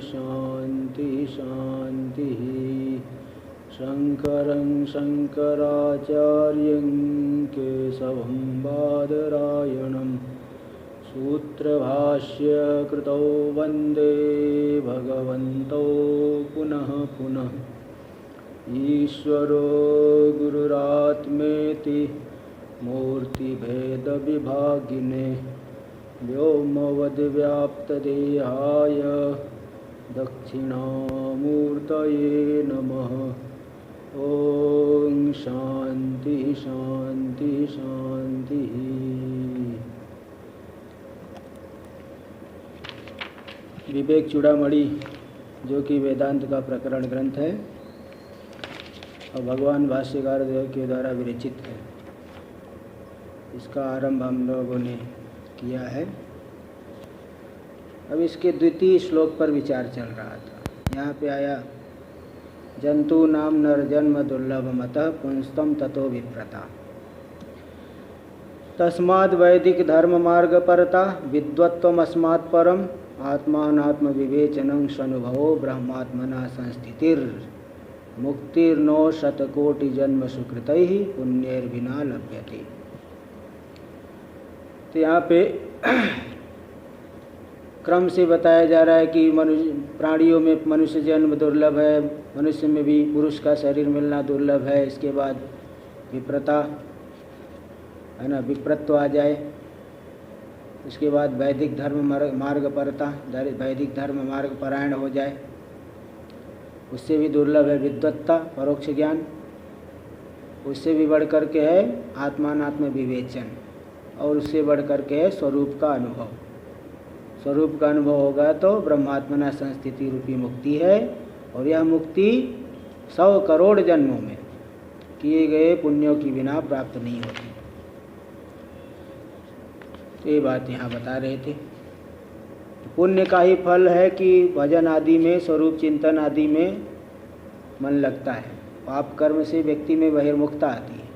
शांति शांति। शंकरं शंकराचार्यं केशवं बादरायणं सूत्रभाष्य कृतौ वंदे भगवन्तौ पुनः पुनः। ईश्वरो गुरुरात्मेति मूर्तिभेदविभागिने व्योमवद्व्याप्तदेहाय दक्षिणामूर्तये नमः। ओम शांति शांति शांति। विवेक चूड़ामणि जो कि वेदांत का प्रकरण ग्रंथ है और भगवान भाष्यकार देव के द्वारा विरचित है, इसका आरंभ हम लोगों ने किया है। अब इसके द्वितीय श्लोक पर विचार चल रहा था। यहाँ पे आया जंतु नाम नरजन्म दुर्लभम अतः पुंस्तम ततो विप्रता तस्माद् वैदिक धर्म मार्ग परता विद्वत्वमस्मात् परम आत्मानात्म विवेचनं स्वानुभवो ब्रह्मात्मना संस्थितिर् मुक्तिर्नो शतकोटि जन्म सुकृतैः पुण्यैर्विना लभ्यते। तो यहाँ पे क्रम से बताया जा रहा है कि मनुष्य प्राणियों में मनुष्य जन्म दुर्लभ है, मनुष्य में भी पुरुष का शरीर मिलना दुर्लभ है। इसके बाद विप्रता है ना, विप्रत्व आ जाए। उसके बाद वैदिक धर्म मार्ग परता, वैदिक धर्म मार्ग परायण हो जाए, उससे भी दुर्लभ है विद्वत्ता परोक्ष ज्ञान। उससे भी बढ़ कर के है आत्मानात्म विवेचन, और उससे बढ़ कर के है स्वरूप का अनुभव। स्वरूप का अनुभव होगा तो ब्रह्मात्मना संस्थिति रूपी मुक्ति है, और यह मुक्ति 100 करोड़ जन्मों में किए गए पुण्यों की बिना प्राप्त नहीं होती। ये बात यहाँ बता रहे थे। पुण्य का ही फल है कि भजन आदि में, स्वरूप चिंतन आदि में मन लगता है। पाप कर्म से व्यक्ति में बहिर्मुखता आती है।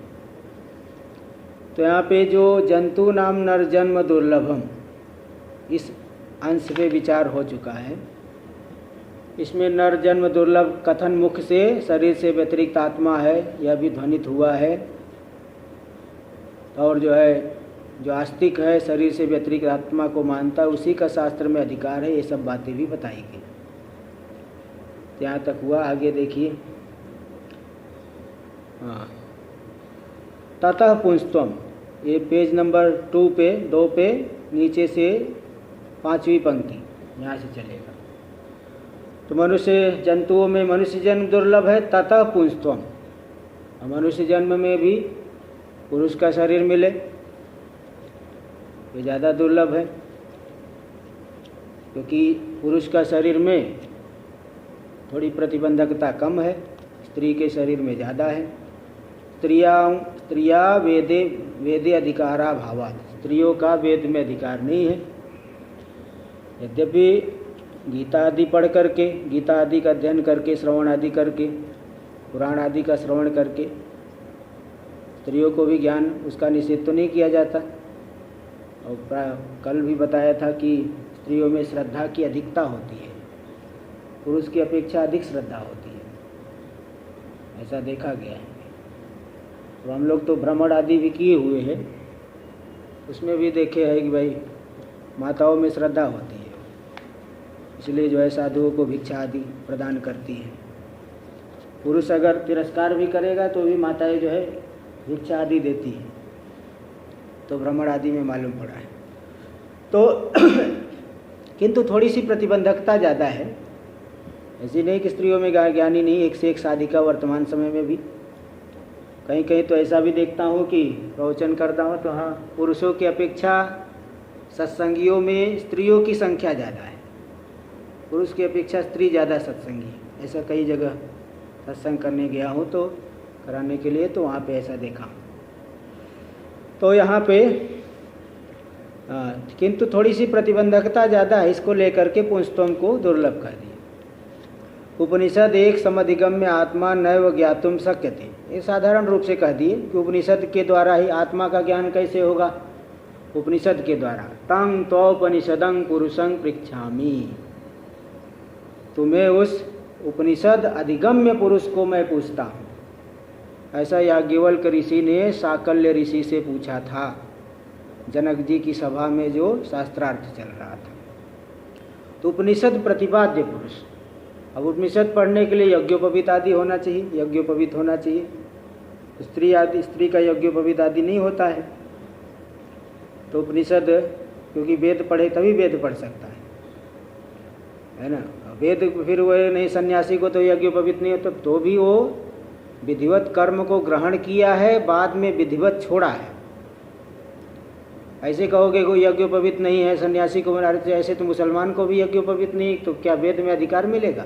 तो यहाँ पे जो जंतु नाम नर जन्म दुर्लभम, इस अंश पे विचार हो चुका है। इसमें नर जन्म दुर्लभ कथन मुख से शरीर से व्यतिरिक्त आत्मा है, यह भी ध्वनित हुआ है। और जो है जो आस्तिक है, शरीर से व्यतिरिक्त आत्मा को मानता है, उसी का शास्त्र में अधिकार है। ये सब बातें भी बताई गई। यहाँ तक हुआ। आगे देखिए। हाँ, ततः पुंस्त्वम, ये पेज नंबर 2 पे 2 पे नीचे से 5वीं पंक्ति यहाँ से चलेगा। तो मनुष्य जंतुओं में मनुष्य जन्म दुर्लभ है। ततः पुंस्त्वम, मनुष्य जन्म में भी पुरुष का शरीर मिले, ये ज़्यादा दुर्लभ है, क्योंकि पुरुष का शरीर में थोड़ी प्रतिबंधकता कम है, स्त्री के शरीर में ज़्यादा है। स्त्रिया वेदे अधिकारा भावात्, स्त्रियों का वेद में अधिकार नहीं है। यद्यपि गीता आदि पढ़ करके, गीता आदि का अध्ययन करके, श्रवण आदि करके, पुराण आदि का श्रवण करके स्त्रियों को भी ज्ञान उसका निषेध तो नहीं किया जाता। और कल भी बताया था कि स्त्रियों में श्रद्धा की अधिकता होती है, पुरुष की अपेक्षा अधिक श्रद्धा होती है, ऐसा देखा गया है। तो हम लोग तो भ्रमण आदि भी किए हुए हैं, उसमें भी देखे हैं कि भाई माताओं में श्रद्धा होती है, इसलिए जो है साधुओं को भिक्षा आदि प्रदान करती है। पुरुष अगर तिरस्कार भी करेगा तो भी माताएं जो है भिक्षा आदि देती है, तो भ्रमण आदि में मालूम पड़ा है। तो किंतु थोड़ी सी प्रतिबंधकता ज़्यादा है। ऐसी नहीं कि स्त्रियों में ज्ञानी नहीं, एक से एक साधिका वर्तमान समय में भी। कहीं कहीं तो ऐसा भी देखता हूँ कि प्रवचन करता हूँ तो हाँ, पुरुषों की अपेक्षा सत्संगियों में स्त्रियों की संख्या ज़्यादा है, पुरुष की अपेक्षा स्त्री ज़्यादा सत्संगी है। ऐसा कई जगह सत्संग करने गया हूँ तो कराने के लिए, तो वहाँ पे ऐसा देखा हूँ। तो यहाँ पे किंतु थोड़ी सी प्रतिबंधकता ज़्यादा है, इसको लेकर के पुंस्त्वम को दुर्लभ कर दिया। उपनिषद एक समधिगम्य आत्मा नैव ज्ञातुम शक्यते, ये साधारण रूप से कह दिए कि उपनिषद के द्वारा ही आत्मा का ज्ञान कैसे होगा। उपनिषद के द्वारा तंग तोपनिषदं पुरुषं पृच्छामि, तो मैं उस उपनिषद अधिगम्य पुरुष को मैं पूछता हूँ। ऐसा याज्ञवल्क्य ऋषि ने साकल्य ऋषि से पूछा था, जनक जी की सभा में जो शास्त्रार्थ चल रहा था। तो उपनिषद प्रतिपाद्य पुरुष। अब उपनिषद पढ़ने के लिए यज्ञोपवीत आदि होना चाहिए, यज्ञोपवीत होना चाहिए। स्त्री का यज्ञोपवीत आदि नहीं होता है। तो उपनिषद, क्योंकि वेद पढ़े तभी वेद पढ़ सकता है ना। वेद फिर वो नहीं, सन्यासी को तो यज्ञोपवीत नहीं होता, तो भी वो विधिवत कर्म को ग्रहण किया है, बाद में विधिवत छोड़ा है। ऐसे कहोगे कोई यज्ञोपवीत नहीं है सन्यासी को, ऐसे तो मुसलमान को भी यज्ञोपवीत नहीं, तो क्या वेद में अधिकार मिलेगा?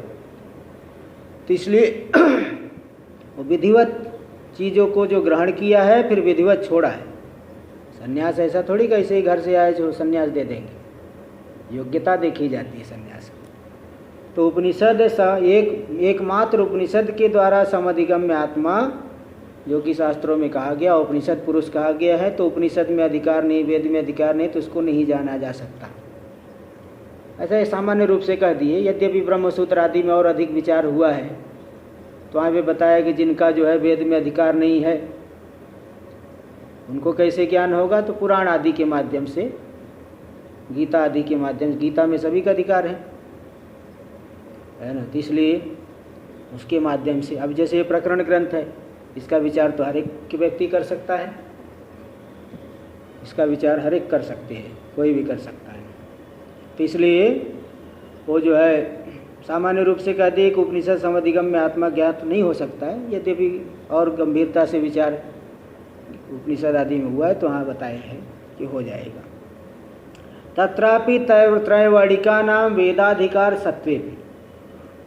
तो इसलिए वो विधिवत चीज़ों को जो ग्रहण किया है फिर विधिवत छोड़ा है। सन्यास ऐसा थोड़ी कैसे ही घर से आए जो सन्यास दे देंगे, योग्यता देखी जाती है सन्यास। तो उपनिषद एकमात्र उपनिषद के द्वारा समधिगम्य आत्मा, जो कि शास्त्रों में कहा गया, उपनिषद पुरुष कहा गया है। तो उपनिषद में अधिकार नहीं, वेद में अधिकार नहीं, तो उसको नहीं जाना जा सकता। ऐसा सामान्य रूप से कह दिए। यद्यपि ब्रह्मसूत्र आदि में और अधिक विचार हुआ है, तो वहाँ पे बताया कि जिनका जो है वेद में अधिकार नहीं है उनको कैसे ज्ञान होगा? तो पुराण आदि के माध्यम से, गीता आदि के माध्यम से, गीता में सभी का अधिकार है ना। तो इसलिए उसके माध्यम से, अब जैसे ये प्रकरण ग्रंथ है, इसका विचार तो हर एक व्यक्ति कर सकता है, इसका विचार हर एक कर सकते हैं, कोई भी कर सकता है। तो इसलिए वो जो है सामान्य रूप से कहते हैं कि उपनिषद समधिगम्य आत्मा ज्ञात नहीं हो सकता है। यद्यपि और गंभीरता से विचार उपनिषद आदि में हुआ है, तो वहाँ बताए हैं कि हो जाएगा। तत्रापि त्रैवर्णिका नाम वेदाधिकार सत्वे भी,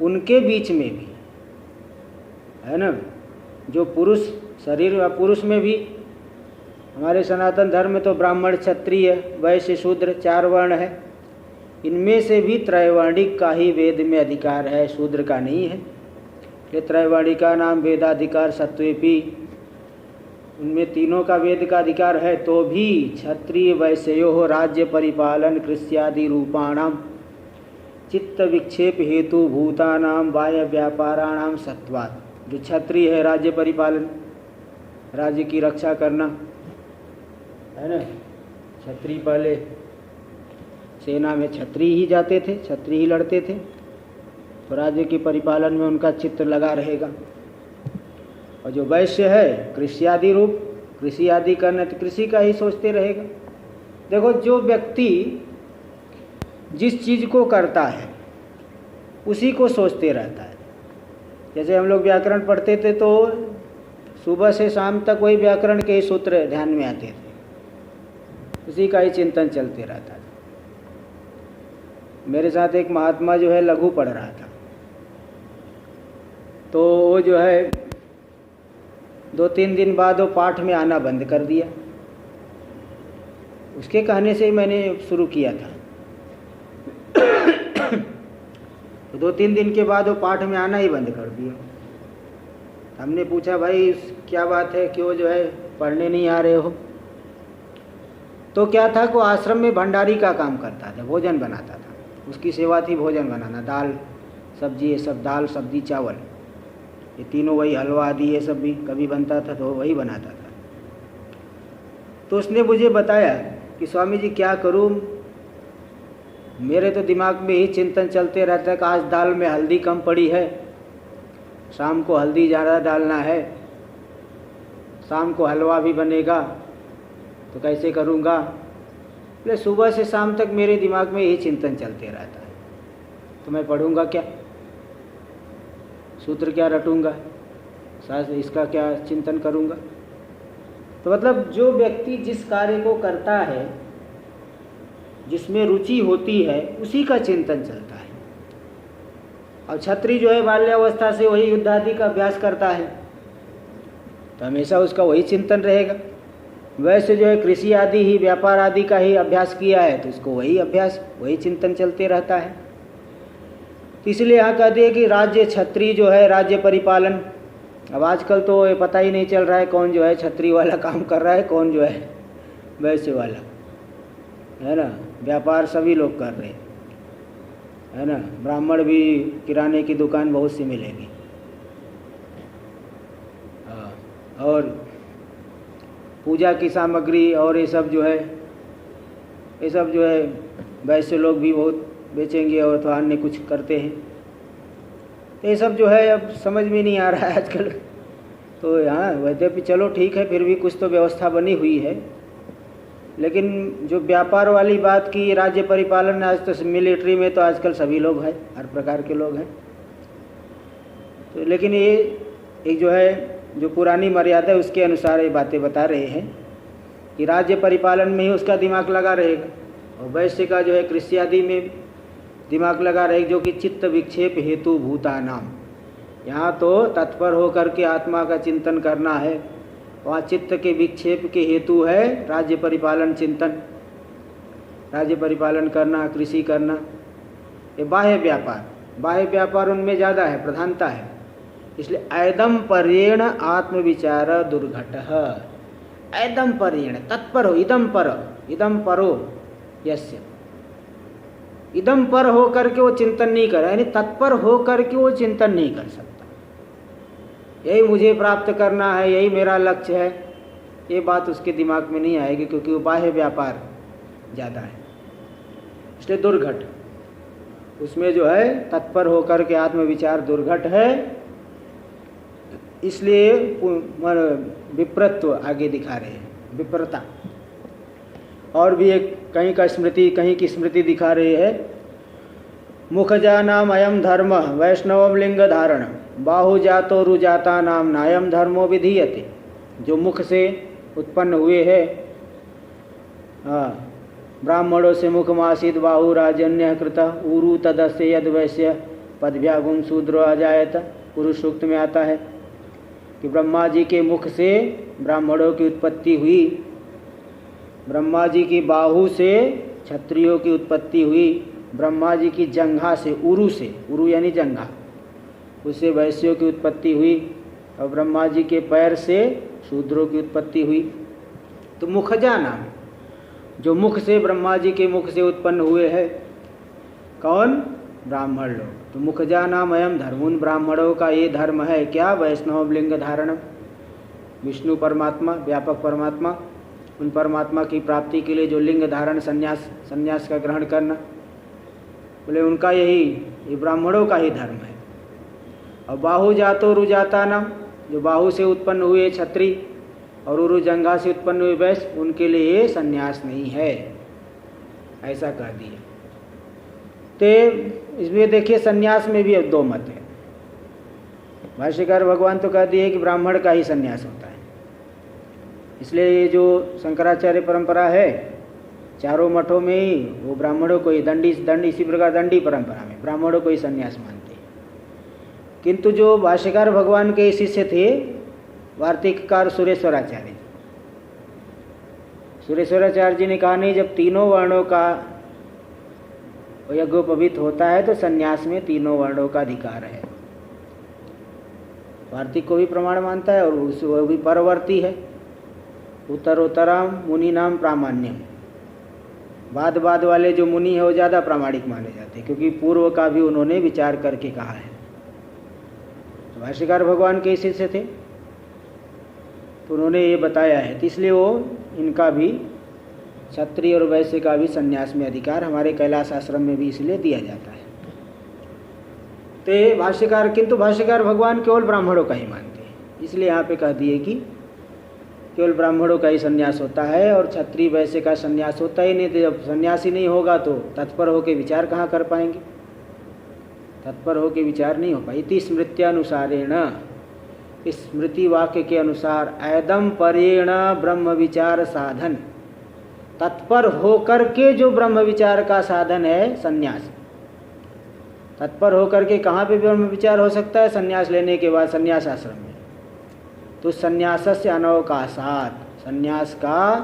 उनके बीच में भी है ना, जो पुरुष शरीर व पुरुष में भी, हमारे सनातन धर्म में तो ब्राह्मण, क्षत्रिय, वैश्य, शूद्र 4 वर्ण है। इनमें से भी त्रैवर्णिक का ही वेद में अधिकार है, शूद्र का नहीं है। ये त्रैवर्णिका नाम वेदाधिकार सत्वेपि, उनमें तीनों का वेद का अधिकार है, तो भी क्षत्रिय वैश्यो राज्य परिपालन कृष्यादि रूपाणाम चित्त विक्षेप हेतु भूतानाम बाह्य व्यापाराणाम सत्वात्। जो क्षत्रिय है, राज्य परिपालन, राज्य की रक्षा करना है ना। क्षत्रिय पहले सेना में क्षत्रिय ही जाते थे, क्षत्रिय ही लड़ते थे, तो राज्य के परिपालन में उनका चित्त लगा रहेगा। और जो वैश्य है, कृषि आदि रूप, कृषि आदि करना, तो कृषि का ही सोचते रहेगा। देखो, जो व्यक्ति जिस चीज़ को करता है उसी को सोचते रहता है। जैसे हम लोग व्याकरण पढ़ते थे तो सुबह से शाम तक वही व्याकरण के ही सूत्र ध्यान में आते थे, उसी का ही चिंतन चलते रहता था। मेरे साथ एक महात्मा जो है लघु पढ़ रहा था, तो वो जो है 2-3 दिन बाद वो पाठ में आना बंद कर दिया। उसके कहने से ही मैंने शुरू किया था। तो 2-3 दिन के बाद वो पाठ में आना ही बंद कर दिया। हमने पूछा, भाई क्या बात है, क्यों जो है पढ़ने नहीं आ रहे हो? तो क्या था कि आश्रम में भंडारी का काम करता था, भोजन बनाता था, उसकी सेवा थी भोजन बनाना, दाल सब्जी, ये सब दाल सब्जी चावल, ये तीनों, वही हलवा आदि ये सब भी कभी बनता था तो वही बनाता था। तो उसने मुझे बताया कि स्वामी जी क्या करूं, मेरे तो दिमाग में ही चिंतन चलते रहता है कि आज दाल में हल्दी कम पड़ी है, शाम को हल्दी ज़्यादा डालना है, शाम को हलवा भी बनेगा, तो कैसे करूँगा? इसलिए सुबह से शाम तक मेरे दिमाग में यही चिंतन चलते रहता है, तो मैं पढ़ूँगा क्या, सूत्र क्या रटूँगा, इसका क्या चिंतन करूँगा? तो मतलब जो व्यक्ति जिस कार्य को करता है, जिसमें रुचि होती है, उसी का चिंतन चलता है। और क्षत्रिय जो है बाल्यावस्था से वही युद्ध आदि का अभ्यास करता है, तो हमेशा उसका वही चिंतन रहेगा। वैसे जो है कृषि आदि ही, व्यापार आदि का ही अभ्यास किया है, तो उसको वही अभ्यास, वही चिंतन चलते रहता है। तो इसलिए यहाँ कहते हैं कि राज्य क्षत्रिय जो है राज्य परिपालन। अब आजकल तो ये पता ही नहीं चल रहा है कौन जो है क्षत्रिय वाला काम कर रहा है, कौन जो है वैश्य वाला, है ना। व्यापार सभी लोग कर रहे हैं। है ना। ब्राह्मण भी किराने की दुकान बहुत सी मिलेगी। और पूजा की सामग्री और ये सब जो है वैसे लोग भी बहुत बेचेंगे और तो अन्य कुछ करते हैं। तो ये सब जो है अब समझ में नहीं आ रहा है आजकल। तो यहाँ वैद्यपि चलो ठीक है, फिर भी कुछ तो व्यवस्था बनी हुई है। लेकिन जो व्यापार वाली बात की, राज्य परिपालन, आज तो मिलिट्री में तो आजकल सभी लोग हैं, हर प्रकार के लोग हैं। तो लेकिन ये एक जो है जो पुरानी मर्यादा है उसके अनुसार ये बातें बता रहे हैं कि राज्य परिपालन में ही उसका दिमाग लगा रहेगा, और वैश्य का जो है कृषि आदि में दिमाग लगा रहेगा, जो कि चित्त विक्षेप हेतु भूतानाम। यहाँ तो तत्पर होकर के आत्मा का चिंतन करना है, वहाँ चित्त के विक्षेप के हेतु है राज्य परिपालन चिंतन, राज्य परिपालन करना, कृषि करना। ये बाह्य व्यापार उनमें ज़्यादा है, प्रधानता है। इसलिए ऐदम परेण आत्मविचार दुर्घटः, ऐदम परेण तत्पर हो, इदम परो यस्य, इदम पर हो करके वो चिंतन नहीं कर, यानी तत्पर हो करके वो चिंतन नहीं कर सकता। यही मुझे प्राप्त करना है, यही मेरा लक्ष्य है, ये बात उसके दिमाग में नहीं आएगी, क्योंकि वो बाह्य व्यापार ज़्यादा है। इसलिए दुर्घट, उसमें जो है तत्पर होकर के आत्मविचार दुर्घट है। इसलिए विप्रत्व आगे दिखा रहे हैं, विप्रता। और भी एक कहीं की स्मृति दिखा रहे हैं। मुखजानाम अयम धर्म वैष्णवम लिंग धारण बाहुजातो रुजाता नाम नायम धर्मो विधीयते। जो मुख से उत्पन्न हुए हैं, ब्राह्मणों से मुखमासीद बाहु राजन्य कृत उरु तदस्य यद वैश्य पदभ्यागुम शूद्रो अजायत। पुरुष सूक्त में आता है कि ब्रह्मा जी के मुख से ब्राह्मणों की उत्पत्ति हुई, ब्रह्मा जी की बाहु से क्षत्रियों की उत्पत्ति हुई, ब्रह्मा जी की जंघा से, उरु यानी जंघा, उससे वैश्यों की उत्पत्ति हुई, और ब्रह्मा जी के पैर से शूद्रों की उत्पत्ति हुई। तो मुखजा नाम, जो मुख से, ब्रह्मा जी के मुख से उत्पन्न हुए हैं कौन? ब्राह्मण लोग। तो मुखजा नाम अयम धर्म, उन ब्राह्मणों का ये धर्म है क्या? वैष्णव लिंग धारणम, विष्णु व्यापक परमात्मा, उन परमात्मा की प्राप्ति के लिए जो लिंग धारण संन्यास का ग्रहण करना, बोले उनका ये ब्राह्मणों का ही धर्म है। और बाहु जातो रुजाता नाम, जो बाहु से उत्पन्न हुए क्षत्रिय और उरु जंघा से उत्पन्न हुए वैश्य, उनके लिए ये संन्यास नहीं है, ऐसा कह दिया। तो इसमें देखिए संन्यास में भी अब दो मत है। भाष्यकार भगवान तो कह दिए कि ब्राह्मण का ही संन्यास होता है। इसलिए ये जो शंकराचार्य परंपरा है, चारों मठों में ही वो ब्राह्मणों को ही दंडी इसी प्रकार दंडी परंपरा में ब्राह्मणों को ही संन्यास मानते हैं। किंतु जो भाष्यकार भगवान के शिष्य थे वार्तिककार सुरेश्वराचार्य जी ने कहा नहीं, जब तीनों वर्णों का यज्ञोपवीत होता है तो संन्यास में तीनों वर्णों का अधिकार है। वार्तिक को भी प्रमाण मानता है और वो भी परवर्ती है। उत्तरोत्तराम मुनि नाम प्रामाण्यम, बाद वाले जो मुनि है वो ज़्यादा प्रामाणिक माने जाते हैं, क्योंकि पूर्व का भी उन्होंने विचार करके कहा है। तो भाष्यकार भगवान के शिष्य थे तो उन्होंने ये बताया है, तो इसलिए वो इनका भी क्षत्रिय और वैश्य का भी संन्यास में अधिकार हमारे कैलाश आश्रम में भी इसलिए दिया जाता है। तो किंतु भाष्यकार भगवान केवल ब्राह्मणों का ही मानते हैं, इसलिए यहाँ पे कह दिए कि केवल ब्राह्मणों का ही संन्यास होता है और क्षत्रिय वैश्य का संन्यास होता ही नहीं। तो जब संन्यास ही नहीं होगा तो तत्पर होकर विचार कहाँ कर पाएंगे? तत्पर होकर विचार नहीं हो पाए। इति स्मृत्यानुसारेण, इस स्मृति वाक्य के अनुसार ऐदम परेण ब्रह्म विचार साधन, तत्पर होकर के जो ब्रह्म विचार का साधन है संन्यास। तत्पर होकर के कहाँ पे ब्रह्म विचार हो सकता है? संन्यास लेने के बाद संन्यास आश्रम में। तो संन्यास से अनवकाशात, संन्यास का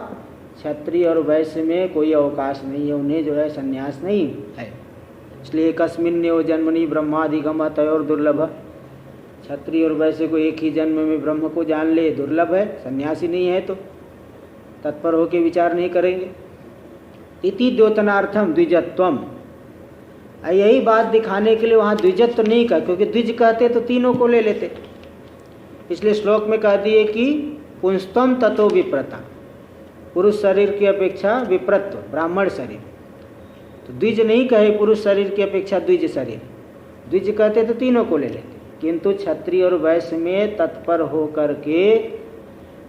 क्षत्रिय और वैश्य में कोई अवकाश नहीं है, उन्हें जो है संन्यास नहीं है। इसलिए कस्मिन्नेव जन्मनि ब्रह्माधिगम तयोर दुर्लभ, क्षत्रिय और वैश्य को एक ही जन्म में ब्रह्म को जान ले दुर्लभ है, सन्यासी नहीं है तो तत्पर होकर विचार नहीं करेंगे। इति द्योतनार्थम द्विजत्वम, यही बात दिखाने के लिए वहाँ द्विजत्व नहीं कहा, क्योंकि द्विज कहते तो तीनों को ले लेते। इसलिए श्लोक में कह दिए कि पुंस्तम ततो विप्रता, पुरुष शरीर की अपेक्षा विप्रत्व ब्राह्मण शरीर। तो द्विज नहीं कहे पुरुष शरीर की अपेक्षा द्विज शरीर, द्विज कहते तो तीनों को ले लेते। किंतु क्षत्रिय और वैश्य में तत्पर होकर के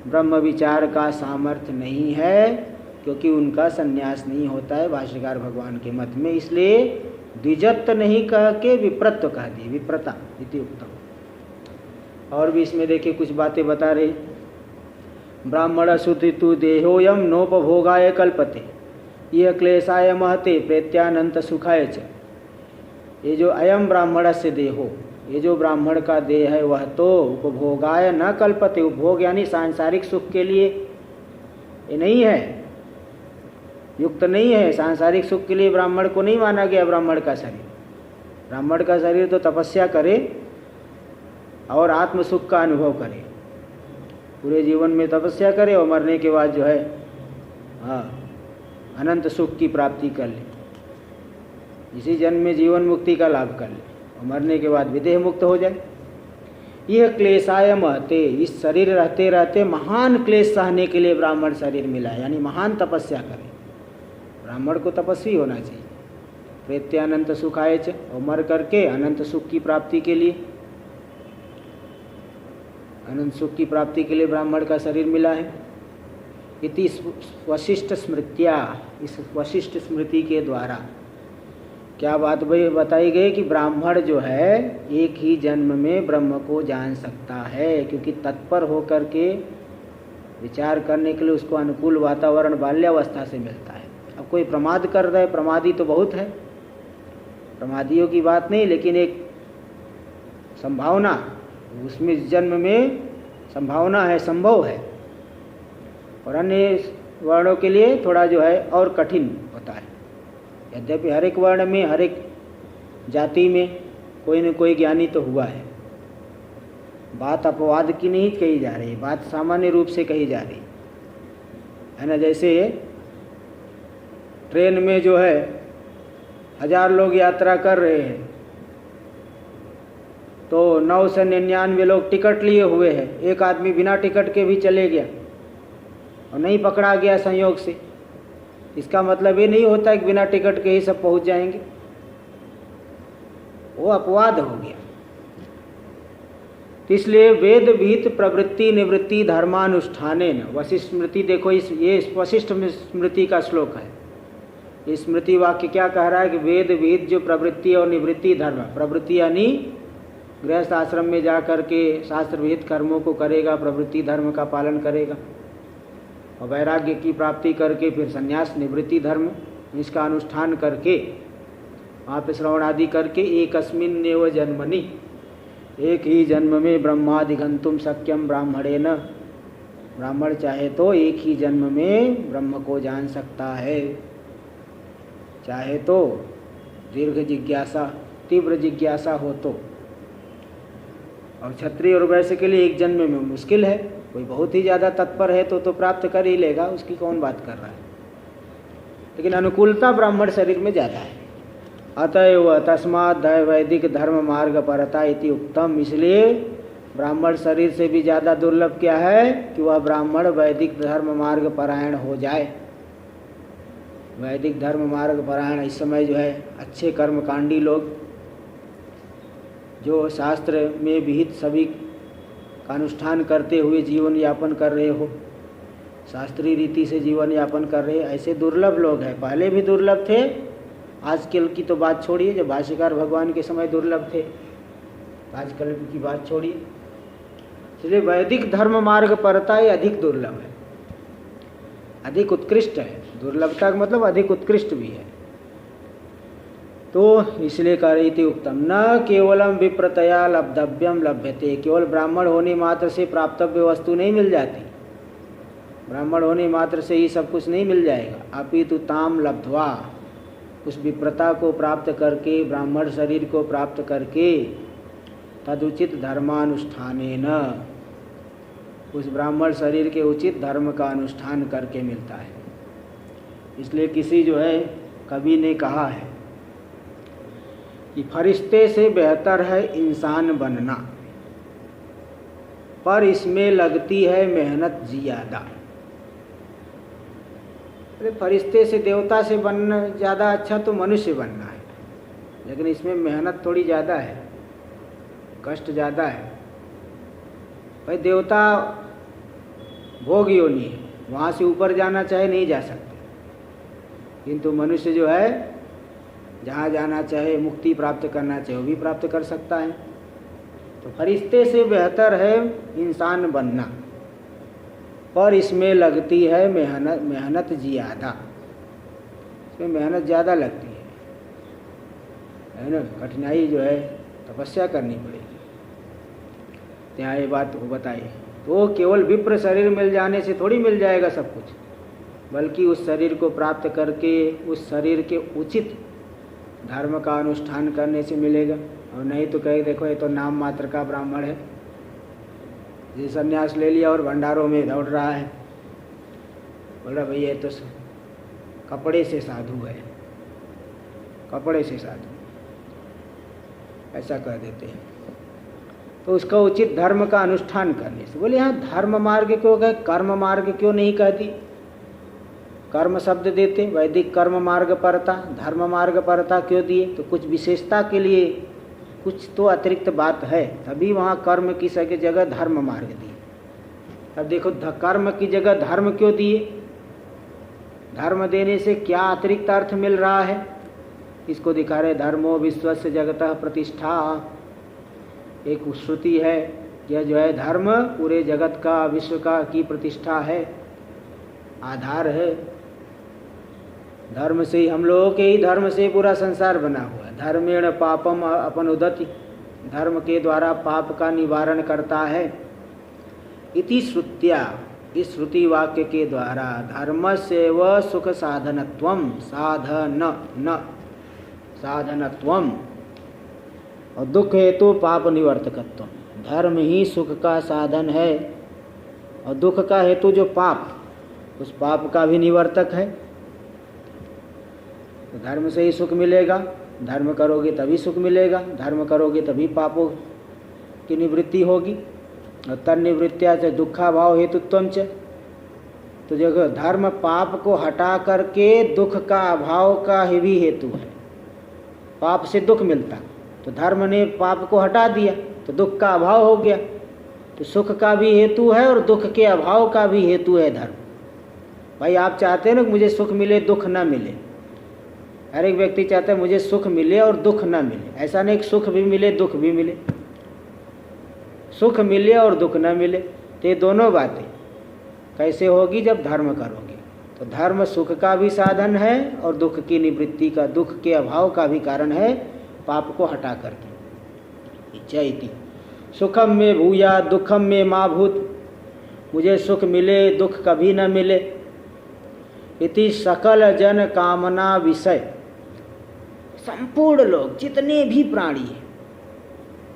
ब्रह्म विचार का सामर्थ्य नहीं है, क्योंकि उनका संन्यास नहीं होता है भाष्यकार भगवान के मत में। इसलिए द्विजत्व नहीं कह के विप्रत्व कह दिए, विप्रता इति उत्तम। और भी इसमें देखिए कुछ बातें बता रहे। ब्राह्मण सुतितु देहोयम नोपभोगाय कल्पते, यह क्लेशाय महते प्रेत्यानंत सुखाय च। ये जो अयम ब्राह्मण से देहो, ये जो ब्राह्मण का देह है वह तो उपभोगाय न कल्पते, उपभोग यानी सांसारिक सुख के लिए ये नहीं है, युक्त नहीं है। सांसारिक सुख के लिए ब्राह्मण को नहीं माना गया ब्राह्मण का शरीर। ब्राह्मण का शरीर तो तपस्या करे और आत्म सुख का अनुभव करे, पूरे जीवन में तपस्या करे और मरने के बाद जो है अनंत सुख की प्राप्ति कर ले, इसी जन्म में जीवन मुक्ति का लाभ कर ले और मरने के बाद विदेह मुक्त हो जाए। यह क्लेशाय महते, इस शरीर रहते रहते महान क्लेश सहने के लिए ब्राह्मण शरीर मिला, यानी महान तपस्या करे। ब्राह्मण को तपस्वी होना चाहिए। प्रेत्यानंत सुखाय च, और मर करके अनंत सुख की प्राप्ति के लिए, अनंत सुख की प्राप्ति के लिए ब्राह्मण का शरीर मिला है। इति वशिष्ठ स्मृत्या, इस वशिष्ठ स्मृति के द्वारा क्या बात बताई गई कि ब्राह्मण जो है एक ही जन्म में ब्रह्म को जान सकता है, क्योंकि तत्पर होकर के विचार करने के लिए उसको अनुकूल वातावरण बाल्यावस्था से मिलता है। अब कोई प्रमाद कर रहा है, प्रमादी तो बहुत है, प्रमादियों की बात नहीं, लेकिन एक संभावना, उसमें इस जन्म में संभावना है, संभव है। और अन्य वर्णों के लिए थोड़ा जो है और कठिन होता है। यद्यपि हर एक वर्ण में, हर एक जाति में कोई न कोई ज्ञानी तो हुआ है। बात अपवाद की नहीं कही जा रही, बात सामान्य रूप से कही जा रही है ना। जैसे ट्रेन में जो है 1000 लोग यात्रा कर रहे हैं, तो 999 लोग टिकट लिए हुए हैं, एक आदमी बिना टिकट के भी चले गया और नहीं पकड़ा गया संयोग से। इसका मतलब ये नहीं होता कि बिना टिकट के ही सब पहुंच जाएंगे, वो अपवाद हो गया। इसलिए वेद विहित प्रवृत्ति निवृत्ति धर्मानुष्ठाने न, वशिष्ठ स्मृति देखो, ये वशिष्ठ स्मृति का श्लोक है। ये स्मृति वाक्य क्या कह रहा है कि वेद विहित जो प्रवृत्ति और निवृत्ति धर्म, प्रवृत्ति यानी गृहस्थ आश्रम में जा कर के शास्त्र विहित कर्मों को करेगा, प्रवृत्ति धर्म का पालन करेगा, और वैराग्य की प्राप्ति करके फिर संन्यास निवृत्ति धर्म, इसका अनुष्ठान करके वहाँ पे श्रवण आदि करके एकस्मिन्नेव जन्मनि, एक ही जन्म में ब्रह्मादिगंतुम शक्यम ब्राह्मणेन, ब्राह्मण चाहे तो एक ही जन्म में ब्रह्म को जान सकता है, चाहे तो दीर्घ जिज्ञासा, तीव्र जिज्ञासा हो तो। और क्षत्रिय और वैश्य के लिए एक जन्म में मुश्किल है, कोई बहुत ही ज़्यादा तत्पर है तो प्राप्त कर ही लेगा, उसकी कौन बात कर रहा है। लेकिन अनुकूलता ब्राह्मण शरीर में ज़्यादा है। अतएव तस्मात् वैदिक धर्म मार्ग परता इति उत्तम, इसलिए ब्राह्मण शरीर से भी ज़्यादा दुर्लभ क्या है कि वह ब्राह्मण वैदिक धर्म मार्ग परायण हो जाए। वैदिक धर्म मार्ग परायण इस समय जो है अच्छे कर्मकांडी लोग जो शास्त्र में विहित सभी का अनुष्ठान करते हुए जीवन यापन कर रहे हो, शास्त्रीय रीति से जीवन यापन कर रहे, ऐसे दुर्लभ लोग हैं। पहले भी दुर्लभ थे, आजकल की तो बात छोड़िए, जब भाष्यकार भगवान के समय दुर्लभ थे, आजकल की बात छोड़िए। इसलिए वैदिक धर्म मार्ग परता ये अधिक दुर्लभ है, अधिक उत्कृष्ट है। दुर्लभता का मतलब अधिक उत्कृष्ट भी है। तो इसलिए कह रही थी उत्तम, न केवलम विप्रतया लब्धव्यम लभ्यते, केवल ब्राह्मण होने मात्र से प्राप्तव्य वस्तु नहीं मिल जाती, ब्राह्मण होने मात्र से ही सब कुछ नहीं मिल जाएगा। अपितु ताम लब्ध्वा, उस विप्रता को प्राप्त करके, ब्राह्मण शरीर को प्राप्त करके, तदुचित धर्मानुष्ठानेन, उस ब्राह्मण शरीर के उचित धर्म का अनुष्ठान करके मिलता है। इसलिए किसी जो है कवि ने कहा है कि फरिश्ते से बेहतर है इंसान बनना, पर इसमें लगती है मेहनत ज़्यादा। अरे फरिश्ते से, देवता से बनना ज़्यादा अच्छा तो मनुष्य बनना है, लेकिन इसमें मेहनत थोड़ी ज़्यादा है, कष्ट ज़्यादा है। भाई देवता भोग योनि है, वहाँ से ऊपर जाना चाहे नहीं जा सकते, किंतु मनुष्य जो है जहाँ जाना चाहे, मुक्ति प्राप्त करना चाहे वो भी प्राप्त कर सकता है। तो फरिश्ते से बेहतर है इंसान बनना, पर इसमें लगती है मेहनत ज़्यादा, इसमें मेहनत ज़्यादा लगती है ना। कठिनाई जो है तपस्या करनी पड़ेगी। तो यहाँ ये बात वो बताइए, तो केवल विप्र शरीर मिल जाने से थोड़ी मिल जाएगा सब कुछ, बल्कि उस शरीर को प्राप्त करके उस शरीर के उचित धर्म का अनुष्ठान करने से मिलेगा। और नहीं तो कहे देखो ये तो नाम मात्र का ब्राह्मण है, ये संन्यास ले लिया और भंडारों में दौड़ रहा है, बोला भाई ये तो कपड़े से साधु है, कपड़े से साधु, ऐसा कह देते हैं। तो उसका उचित धर्म का अनुष्ठान करने से। बोले यहाँ धर्म मार्ग क्यों गए, कर्म मार्ग क्यों नहीं कहती? कर्म शब्द देते, वैदिक कर्म मार्ग परता, धर्म मार्ग परता क्यों दिए? तो कुछ विशेषता के लिए, कुछ तो अतिरिक्त बात है, तभी वहाँ कर्म की जगह धर्म मार्ग दिए। अब देखो कर्म की जगह धर्म क्यों दिए? धर्म देने से क्या अतिरिक्त अर्थ मिल रहा है, इसको दिखा रहे। धर्मो विश्वस्य जगतः प्रतिष्ठा, एक श्रुति है, यह जो है धर्म पूरे जगत का, विश्व का की प्रतिष्ठा है, आधार है। धर्म से ही, हम लोगों के ही धर्म से पूरा संसार बना हुआ है। धर्मेण पापम अपनुदति, धर्म के द्वारा पाप का निवारण करता है। इति श्रुत्या, इस श्रुति वाक्य के द्वारा धर्मस्य व सुख साधनत्वम, साधनत्वम और दुख हेतु पाप निवर्तकत्व। धर्म ही सुख का साधन है और दुख का हेतु जो पाप, उस पाप का भी निवर्तक है। तो धर्म से ही सुख मिलेगा, धर्म करोगे तभी सुख मिलेगा, धर्म करोगे तभी पापों की निवृत्ति होगी। और तन्निवृत्त्या च दुखा भाव हेतुत्वम च, तो जगह धर्म पाप को हटा करके दुख का अभाव का ही भी हेतु है। पाप से दुख मिलता, तो धर्म ने पाप को हटा दिया तो दुख का अभाव हो गया। तो सुख का भी हेतु है और दुख के अभाव का भी हेतु है धर्म। भाई आप चाहते हैं ना मुझे सुख मिले दुख ना मिले, हर एक व्यक्ति चाहता है मुझे सुख मिले और दुख ना मिले। ऐसा नहीं कि सुख भी मिले दुख भी मिले, सुख मिले और दुख ना मिले। तो ये दोनों बातें कैसे होगी? जब धर्म करोगे। तो धर्म सुख का भी साधन है और दुख की निवृत्ति का, दुख के अभाव का भी कारण है, पाप को हटा करके। इति सुखम में भूया दुखम में मा भूत, मुझे सुख मिले दुख कभी न मिले। इति सकल जन कामना विषय, संपूर्ण लोग जितने भी प्राणी हैं,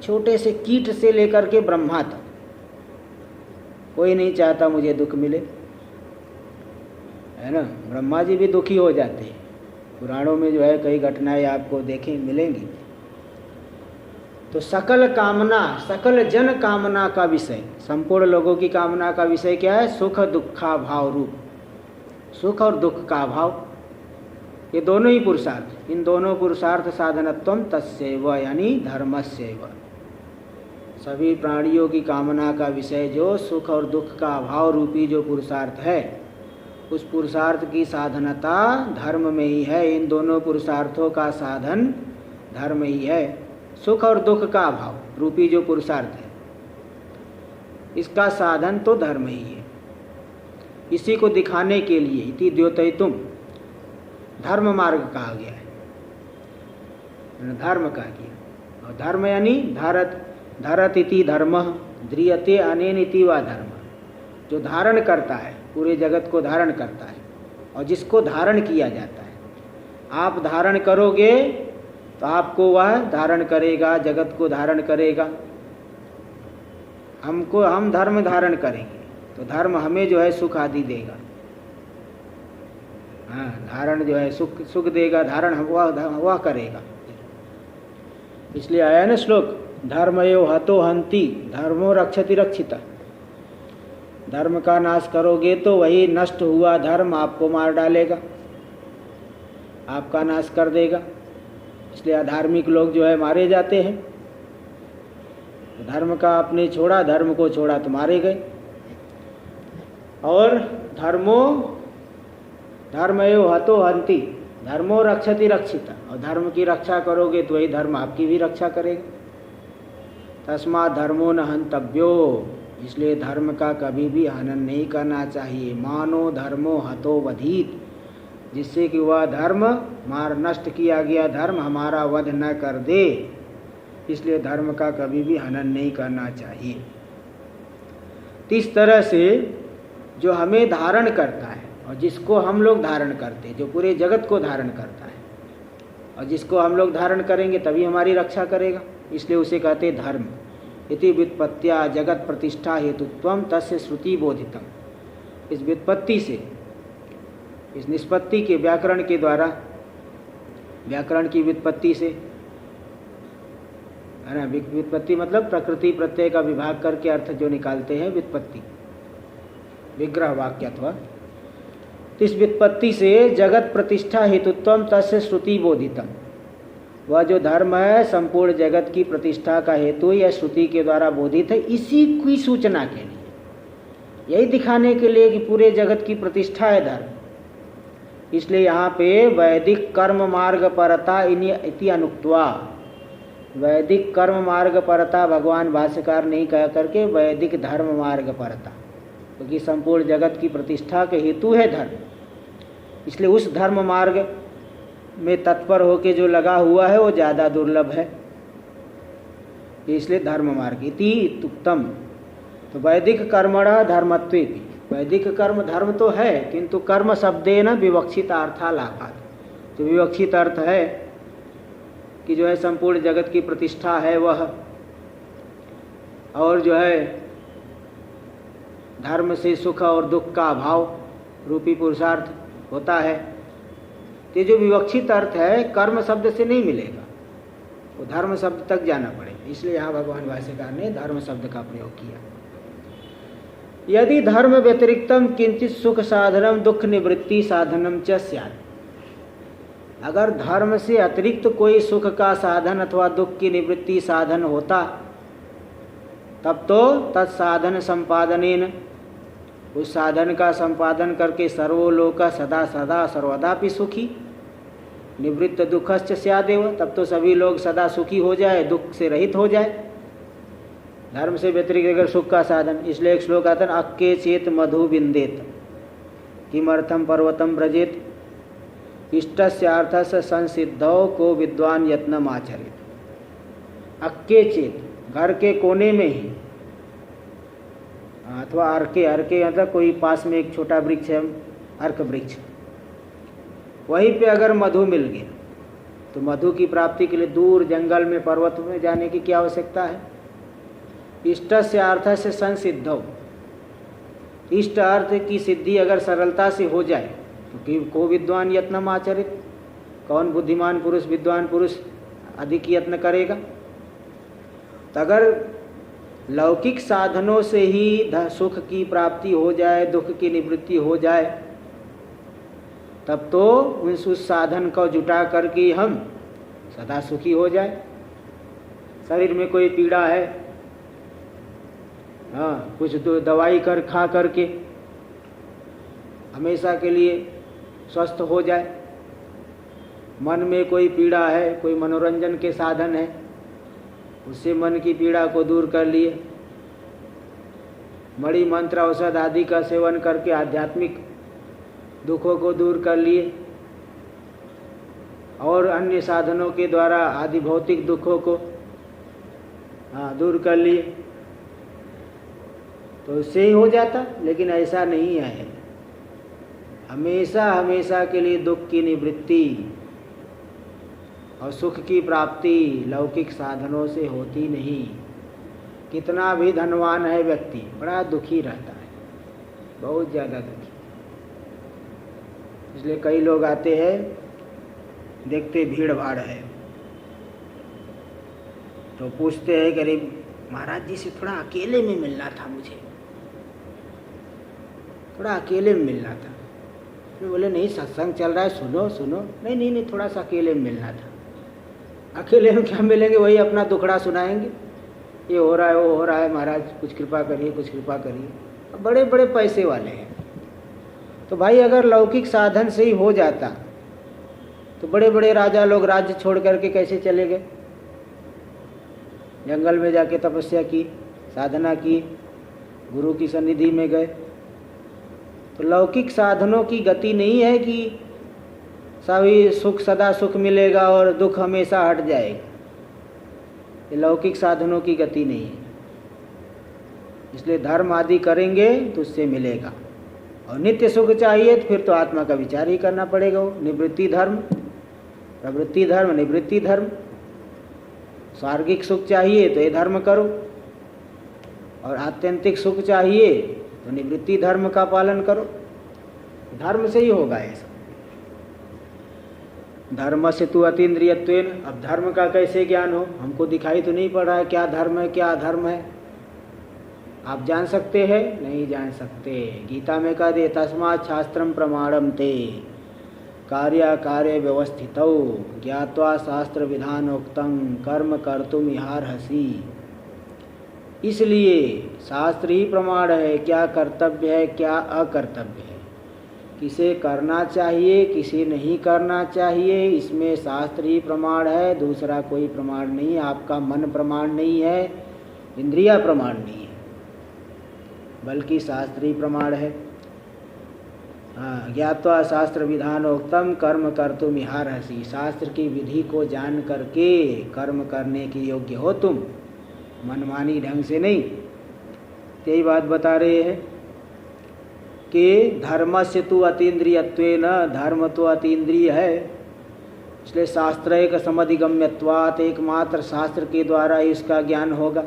छोटे से कीट से लेकर के ब्रह्मा तक, कोई नहीं चाहता मुझे दुख मिले, है ना। ब्रह्मा जी भी दुखी हो जाते हैं, पुराणों में जो है कई घटनाएं आपको देखें मिलेंगी। तो सकल कामना, सकल जन कामना का विषय, संपूर्ण लोगों की कामना का विषय क्या है? सुख दुखा भाव रूप, सुख और दुख का भाव, ये दोनों ही पुरुषार्थ। इन दोनों पुरुषार्थ साधनत्वम तस्यैव, यानी धर्मस्यैव। सभी प्राणियों की कामना का विषय जो सुख और दुख का अभाव रूपी जो पुरुषार्थ है, उस पुरुषार्थ की साधनता धर्म में ही है। इन दोनों पुरुषार्थों का साधन धर्म ही है। सुख और दुख का अभाव रूपी जो पुरुषार्थ है, इसका साधन तो धर्म ही है। इसी को दिखाने के लिए इति द्योतयितुम, धर्म मार्ग कहा गया है, धर्म कहा गया। और धर्म यानी धरत इति धर्मः, ध्रियते अनेन इति वा धर्म, जो धारण करता है, पूरे जगत को धारण करता है और जिसको धारण किया जाता है। आप धारण करोगे तो आपको वह धारण करेगा, जगत को धारण करेगा। हम धर्म धारण करेंगे तो धर्म हमें जो है सुख आदि देगा। हाँ, धारण जो है सुख देगा, धारण वह करेगा। इसलिए आया ना श्लोक, धर्मयो हतो हंति धर्मो रक्षति रक्षिता। धर्म का नाश करोगे तो वही नष्ट हुआ धर्म आपको मार डालेगा, आपका नाश कर देगा। इसलिए अधार्मिक लोग जो है मारे जाते हैं। धर्म का आपने छोड़ा, धर्म को छोड़ा तो मारे गए। और धर्मयो हतो हंति धर्मो रक्षति रक्षिता, और धर्म की रक्षा करोगे तो वही धर्म आपकी भी रक्षा करेगा। तस्मात् धर्मो न हंतव्यो, इसलिए धर्म का कभी भी हनन नहीं करना चाहिए। मानो धर्मो हतो वधीत, जिससे कि वह धर्म मार नष्ट किया गया धर्म हमारा वध न कर दे, इसलिए धर्म का कभी भी हनन नहीं करना चाहिए। इस तरह से जो हमें धारण करता है और जिसको हम लोग धारण करते हैं, जो पूरे जगत को धारण करता है और जिसको हम लोग धारण करेंगे तभी हमारी रक्षा करेगा, इसलिए उसे कहते हैं धर्म। इति व्युत्पत्त्या जगत प्रतिष्ठा हेतुत्वम तस्य श्रुति बोधितम। इस व्युत्पत्ति से, इस निष्पत्ति के व्याकरण के द्वारा, व्याकरण की व्युत्पत्ति से, है ना, व्युत्पत्ति मतलब प्रकृति प्रत्यय का विभाग करके अर्थ जो निकालते हैं व्युत्पत्ति, विग्रह वाक्य अथवा। इस व्युत्पत्ति से जगत प्रतिष्ठा हेतुत्वम तस्य श्रुति बोधितम, वह जो धर्म है संपूर्ण जगत की प्रतिष्ठा का हेतु या श्रुति के द्वारा बोधित है, इसी की सूचना के लिए, यही दिखाने के लिए कि पूरे जगत की प्रतिष्ठा है धर्म। इसलिए यहाँ पे वैदिक कर्म मार्ग परता इति अनुक्त्वा, वैदिक कर्म मार्ग परता भगवान भाष्यकार नहीं कह करके वैदिक धर्म मार्ग परता, क्योंकि संपूर्ण जगत की प्रतिष्ठा के हेतु है धर्म। इसलिए उस धर्म मार्ग में तत्पर होके जो लगा हुआ है वो ज़्यादा दुर्लभ है, इसलिए धर्म मार्ग इति इत्युक्तम। तो वैदिक कर्मण धर्मत्वेपि, वैदिक कर्म धर्म तो है किंतु कर्म शब्देन विवक्षित अर्थालापात, तो विवक्षित अर्थ है कि जो है संपूर्ण जगत की प्रतिष्ठा है वह, और जो है धर्म से सुख और दुख का अभाव रूपी पुरुषार्थ होता है। तो जो विवक्षित अर्थ है कर्म शब्द से नहीं मिलेगा, वो धर्म शब्द तक जाना पड़ेगा, इसलिए यहाँ भगवान भाष्यकार ने धर्म शब्द का प्रयोग किया। यदि धर्म व्यतिरिक्तम किंचित सुख साधनम दुख निवृत्ति साधनम च स्यात्, अगर धर्म से अतिरिक्त कोई सुख का साधन अथवा दुख की निवृत्ति साधन होता तब तो तत्साधन संपादनेन, उस साधन का संपादन करके सर्वोलोक सदा सदा सर्वदापि सुखी निवृत्त दुखश्च स्यादेव, तब तो सभी लोग सदा सुखी हो जाए, दुख से रहित हो जाए। धर्म से व्यतिरिक्त अगर सुख का साधन, इसलिए एक श्लोक आता है अक्के चेत मधु बिंदेत किमर्थम पर्वतम व्रजेत इष्टस्यार्थस्य संसिद्धौ को विद्वान यत्नम आचरेत। अक्के चेत, घर के कोने में ही, अथवा अर्के, अर्के मतलब कोई पास में एक छोटा वृक्ष है, अर्क वृक्ष, वहीं पे अगर मधु मिल गया तो मधु की प्राप्ति के लिए दूर जंगल में पर्वत में जाने की क्या आवश्यकता है। इष्ट से अर्थ से संसिद्धौ, इष्ट अर्थ की सिद्धि अगर सरलता से हो जाए तो को विद्वान यत्नम आचरित, कौन बुद्धिमान पुरुष विद्वान पुरुष अधिक यत्न करेगा। तो अगर लौकिक साधनों से ही सुख की प्राप्ति हो जाए, दुख की निवृत्ति हो जाए, तब तो उस साधन को जुटा करके हम सदा सुखी हो जाए। शरीर में कोई पीड़ा है, हाँ, कुछ तो दवाई खा करके हमेशा के लिए स्वस्थ हो जाए। मन में कोई पीड़ा है, कोई मनोरंजन के साधन है, उससे मन की पीड़ा को दूर कर लिए। मणि मंत्र औषध आदि का सेवन करके आध्यात्मिक दुखों को दूर कर लिए, और अन्य साधनों के द्वारा आदि भौतिक दुखों को दूर कर लिए, तो उससे ही हो जाता। लेकिन ऐसा नहीं है, हमेशा हमेशा के लिए दुख की निवृत्ति और सुख की प्राप्ति लौकिक साधनों से होती नहीं। कितना भी धनवान है व्यक्ति, बड़ा दुखी रहता है, बहुत ज़्यादा दुखी। इसलिए कई लोग आते हैं, देखते भीड़ भाड़ है, तो पूछते हैं कि अरे महाराज जी से थोड़ा अकेले में मिलना था, मुझे थोड़ा अकेले में मिलना था। तो बोले नहीं सत्संग चल रहा है, सुनो सुनो। नहीं नहीं नहीं, थोड़ा सा अकेले में मिलना था। अकेले में क्या मिलेंगे, वही अपना दुखड़ा सुनाएंगे, ये हो रहा है वो हो रहा है, महाराज कुछ कृपा करिए कुछ कृपा करिए। अब बड़े बड़े पैसे वाले हैं। तो भाई अगर लौकिक साधन से ही हो जाता तो बड़े बड़े राजा लोग राज्य छोड़ करके कैसे चले गए? जंगल में जाके तपस्या की, साधना की, गुरु की सन्निधि में गए। तो लौकिक साधनों की गति नहीं है कि सभी सुख सदा सुख मिलेगा और दुख हमेशा हट जाएगा। ये लौकिक साधनों की गति नहीं है। इसलिए धर्म आदि करेंगे तो उससे मिलेगा। और नित्य सुख चाहिए तो फिर तो आत्मा का विचार ही करना पड़ेगा। वो निवृत्ति धर्म, प्रवृत्ति धर्म, निवृत्ति धर्म। स्वार्गिक सुख चाहिए तो ये धर्म करो, और आत्यंतिक सुख चाहिए तो निवृत्ति धर्म का पालन करो। धर्म से ही होगा ऐसा। धर्म से तू अतीन्द्रियत्वेन। अब धर्म का कैसे ज्ञान हो? हमको दिखाई तो नहीं पड़ रहा है क्या धर्म है क्या अधर्म है। आप जान सकते हैं? नहीं जान सकते। गीता में कह दे तस्मात् शास्त्रम प्रमाणम ते कार्य कार्य व्यवस्थितौ ज्ञात्वा शास्त्र विधानोक्तं कर्म कर्तुम इहार्हसि। इसलिए शास्त्र ही प्रमाण है, क्या कर्तव्य है क्या अकर्तव्य है, किसे करना चाहिए किसे नहीं करना चाहिए, इसमें शास्त्र ही प्रमाण है, दूसरा कोई प्रमाण नहीं है। आपका मन प्रमाण नहीं है, इंद्रिया प्रमाण नहीं है, बल्कि शास्त्र ही प्रमाण है। हाँ, ज्ञात्वा शास्त्र विधानोक्तम कर्म कर्तुम इहार्हसि। शास्त्र की विधि को जान करके कर्म करने के योग्य हो तुम, मनमानी ढंग से नहीं। यही बात बता रहे हैं कि धर्मस्य तु अतीन्द्रियत्वेन। धर्म तो अतीन्द्रिय है, इसलिए शास्त्र एक समधिगम्यत्वात्, एकमात्र शास्त्र के द्वारा ही इसका ज्ञान होगा।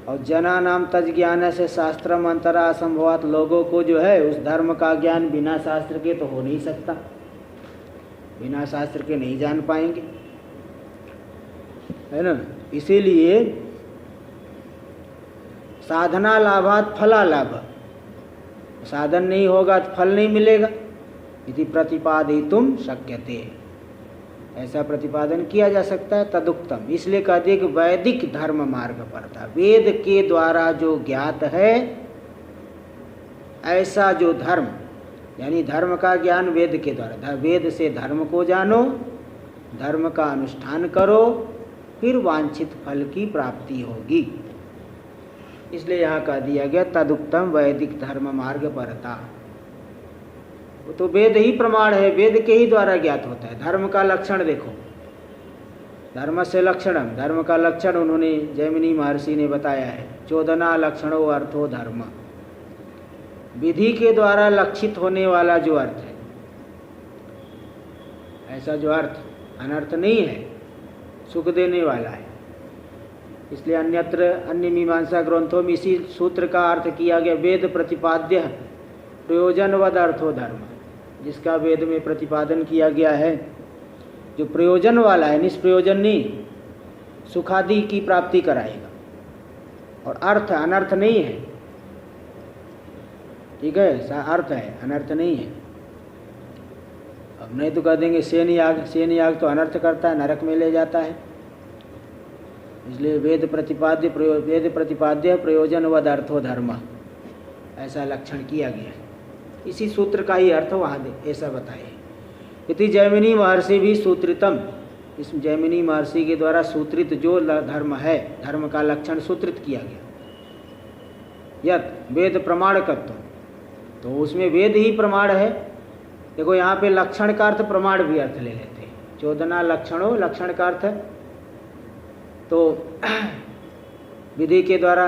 और जना नाम तज ज्ञान से शास्त्रम अंतरा असंभवात। लोगों को जो है उस धर्म का ज्ञान बिना शास्त्र के तो हो नहीं सकता, बिना शास्त्र के नहीं जान पाएंगे, है ना। इसीलिए साधना लाभात फला लाभ। साधन नहीं होगा तो फल नहीं मिलेगा। यदि प्रतिपादितुम शक्यते, ऐसा प्रतिपादन किया जा सकता है। तदुक्तम, इसलिए कहते हैं कि वैदिक धर्म मार्ग पर था। वेद के द्वारा जो ज्ञात है ऐसा जो धर्म, यानी धर्म का ज्ञान वेद के द्वारा। वेद से धर्म को जानो, धर्म का अनुष्ठान करो, फिर वांछित फल की प्राप्ति होगी। इसलिए यहाँ कह दिया गया तदुक्तम वैदिक धर्म मार्ग परता। वो तो वेद ही प्रमाण है, वेद के ही द्वारा ज्ञात होता है। धर्म का लक्षण देखो, धर्म से लक्षणम, धर्म का लक्षण उन्होंने जैमिनी महर्षि ने बताया है। चोदना लक्षणो अर्थो धर्म। विधि के द्वारा लक्षित होने वाला जो अर्थ है, ऐसा जो अर्थ अनर्थ नहीं है, सुख देने वाला है। इसलिए अन्यत्र अन्य मीमांसा ग्रंथों में इसी सूत्र का अर्थ किया गया। वेद प्रतिपाद्य प्रयोजनवद अर्थो धर्म, जिसका वेद में प्रतिपादन किया गया है, जो प्रयोजन वाला है, निष्प्रयोजन नहीं, सुखादि की प्राप्ति कराएगा। और अर्थ अनर्थ नहीं है, ठीक है, ऐसा अर्थ है, अनर्थ नहीं है। अब नहीं तो कह देंगे सेन याग, सेन याग तो अनर्थ करता है, नरक में ले जाता है। इसलिए वेद प्रतिपाद्य प्रयोजनवद अर्थो धर्म, ऐसा लक्षण किया गया है। इसी सूत्र का ही अर्थ वहाँ ऐसा बताए। इति जैमिनी महर्षि भी सूत्रितम, इस जैमिनी महर्षि के द्वारा सूत्रित जो धर्म है, धर्म का लक्षण सूत्रित किया गया। यत वेद प्रमाणकत्व, तो उसमें वेद ही प्रमाण है। देखो यहाँ पे लक्षण का अर्थ प्रमाण भी अर्थ ले लेते हैं। चोदना लक्षणों, लक्षण का अर्थ, तो विधि के द्वारा,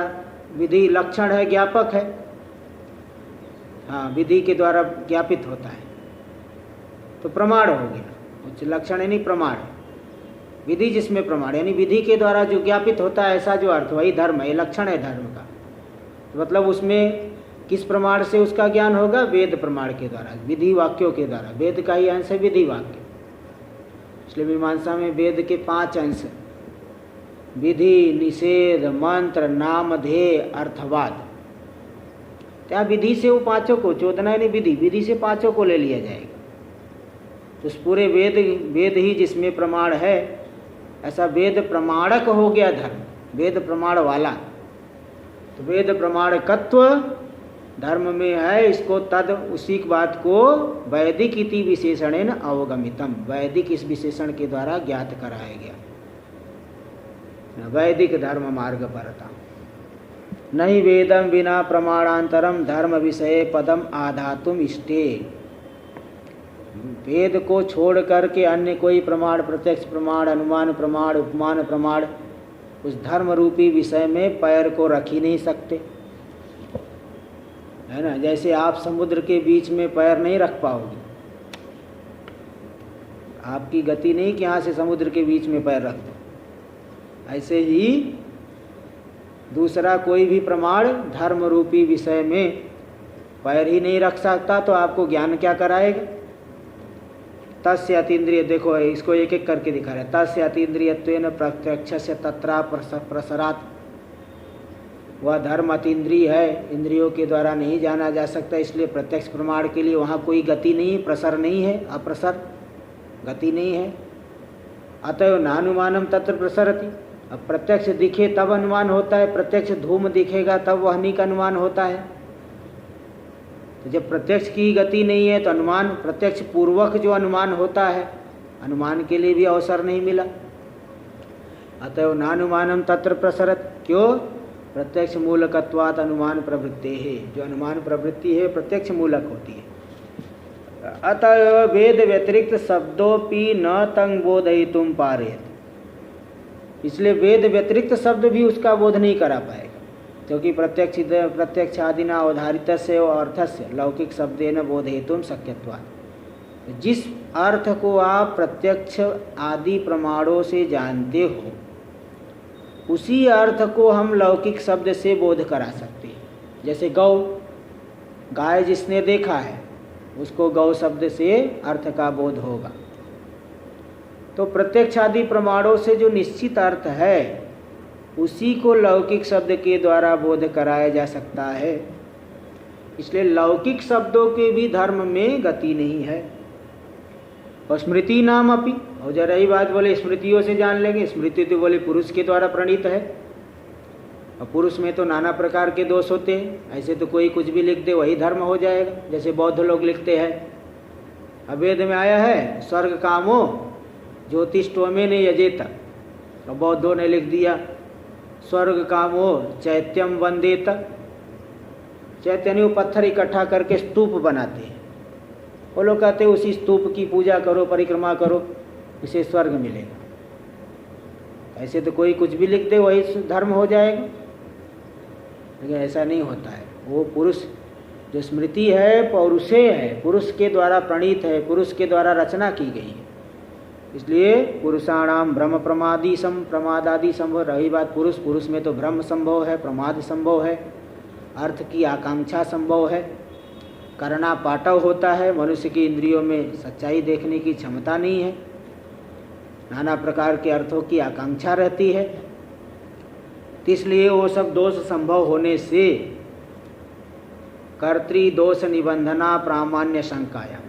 विधि लक्षण है, ज्ञापक है। हाँ, विधि के द्वारा ज्ञापित होता है तो प्रमाण हो गया। उच्च लक्षण यानी प्रमाण, विधि जिसमें प्रमाण, यानी विधि के द्वारा जो ज्ञापित होता है, ऐसा जो अर्थ, वही धर्म है, लक्षण है धर्म का। तो मतलब उसमें किस प्रमाण से उसका ज्ञान होगा? वेद प्रमाण के द्वारा, विधि वाक्यों के द्वारा। वेद का ही अंश है विधि वाक्य। इसलिए मीमांसा में वेद के 5 अंश विधि निषेध मंत्र नामधेय अर्थवाद। क्या विधि से वो पांचों को, चौदह नहीं, विधि से पांचों को ले लिया जाएगा। तो उस पूरे वेद ही जिसमें प्रमाण है, ऐसा वेद प्रमाणक हो गया धर्म, वेद प्रमाण वाला। तो वेद प्रमाणकत्व धर्म में है, इसको तद उसी बात को वैदिक इति विशेषणेन अवगमितम, वैदिक इस विशेषण के द्वारा ज्ञात कराया गया। वैदिक धर्म मार्ग परता नहीं वेदम बिना प्रमाणांतरम धर्म विषय पदम आधातुम इष्टे। वेद को छोड़ करके अन्य कोई प्रमाण, प्रत्यक्ष प्रमाण, अनुमान प्रमाण, उपमान प्रमाण उस धर्म रूपी विषय में पैर को रख ही नहीं सकते, है ना। जैसे आप समुद्र के बीच में पैर नहीं रख पाओगे, आपकी गति नहीं कि यहाँ से समुद्र के बीच में पैर रख दो। ऐसे ही दूसरा कोई भी प्रमाण धर्म रूपी विषय में पैर ही नहीं रख सकता, तो आपको ज्ञान क्या कराएगा। तस्य अतीन्द्रिय, देखो इसको एक एक करके दिखा रहे हैं। तस्य अतीन्द्रियत्वेन प्रत्यक्षस्य तत्रा प्रसरात, वह धर्म अतीन्द्रिय है, इंद्रियों के द्वारा नहीं जाना जा सकता, इसलिए प्रत्यक्ष प्रमाण के लिए वहाँ कोई गति नहीं, प्रसर नहीं है, अप्रसर गति नहीं है। अतएव नानुमानम तत्र प्रसरति, अब प्रत्यक्ष दिखे तब अनुमान होता है, प्रत्यक्ष धूम दिखेगा तब वहनी का अनुमान होता है। तो जब प्रत्यक्ष की गति नहीं है तो अनुमान, प्रत्यक्ष पूर्वक जो अनुमान होता है, अनुमान के लिए भी अवसर नहीं मिला। अतएव नानुमानम तत्र प्रसरत, क्यों, प्रत्यक्ष मूलकत्वात् अनुमान प्रवृत्ति है, जो अनुमान प्रवृत्ति है प्रत्यक्ष मूलक होती है। अतएव वेद व्यतिरिक्त शब्दोपि न तंग बोधयितुम पारेत, इसलिए वेद व्यतिरिक्त शब्द भी उसका बोध नहीं करा पाएगा, क्योंकि प्रत्यक्ष आदिना अवधारितस्य अर्थस्य लौकिक शब्देन बोधयितुम शक्यत्वात्। जिस अर्थ को आप प्रत्यक्ष आदि प्रमाणों से जानते हो, उसी अर्थ को हम लौकिक शब्द से बोध करा सकते हैं। जैसे गौ, गाय जिसने देखा है उसको गौ शब्द से अर्थ का बोध होगा। तो प्रत्यक्ष आदि प्रमाणों से जो निश्चित अर्थ है उसी को लौकिक शब्द के द्वारा बोध कराया जा सकता है। इसलिए लौकिक शब्दों के भी धर्म में गति नहीं है। और स्मृति नाम अपि, और जरा यही बात बोले स्मृतियों से जान लेंगे, स्मृति तो बोले पुरुष के द्वारा प्रणीत है, और पुरुष में तो नाना प्रकार के दोष होते हैं। ऐसे तो कोई कुछ भी लिख दे वही धर्म हो जाएगा। जैसे बौद्ध लोग लिखते हैं, अब वेद में आया है स्वर्ग कामो ज्योतिष्टोमे ने यजेत, और बौद्धों ने लिख दिया स्वर्ग कामो चैत्यम वंदेत। चैतन्य पत्थर इकट्ठा करके स्तूप बनाते हैं, वो लोग कहते हैं उसी स्तूप की पूजा करो, परिक्रमा करो, इसे स्वर्ग मिलेगा। ऐसे तो कोई कुछ भी लिख दे वही धर्म हो जाएगा, लेकिन ऐसा नहीं होता है। वो पुरुष जो स्मृति है पौरुषेय है, पुरुष के द्वारा प्रणीत है, पुरुष के द्वारा रचना की गई है। इसलिए पुरुषाणाम भ्रम प्रमादादि संभव। रही बात पुरुष, पुरुष में तो भ्रम संभव है, प्रमाद संभव है, अर्थ की आकांक्षा संभव है, करना पाटव होता है, मनुष्य की इंद्रियों में सच्चाई देखने की क्षमता नहीं है, नाना प्रकार के अर्थों की आकांक्षा रहती है। इसलिए वो सब दोष संभव होने से कर्तृ दोष निबंधना प्रामाण्य शंकाया,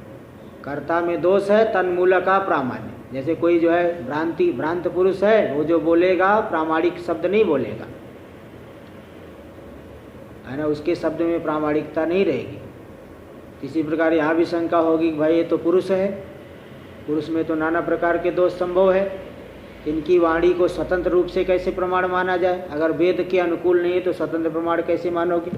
कर्ता में दोष है तन्मूलका प्रामाण्य। जैसे कोई जो है भ्रांत पुरुष है, वो जो बोलेगा प्रामाणिक शब्द नहीं बोलेगा, है ना, उसके शब्द में प्रामाणिकता नहीं रहेगी। इसी प्रकार यहाँ भी शंका होगी कि भाई ये तो पुरुष है, पुरुष में तो नाना प्रकार के दोष संभव है, इनकी वाणी को स्वतंत्र रूप से कैसे प्रमाण माना जाए। अगर वेद के अनुकूल नहीं है तो स्वतंत्र प्रमाण कैसे मानोगे।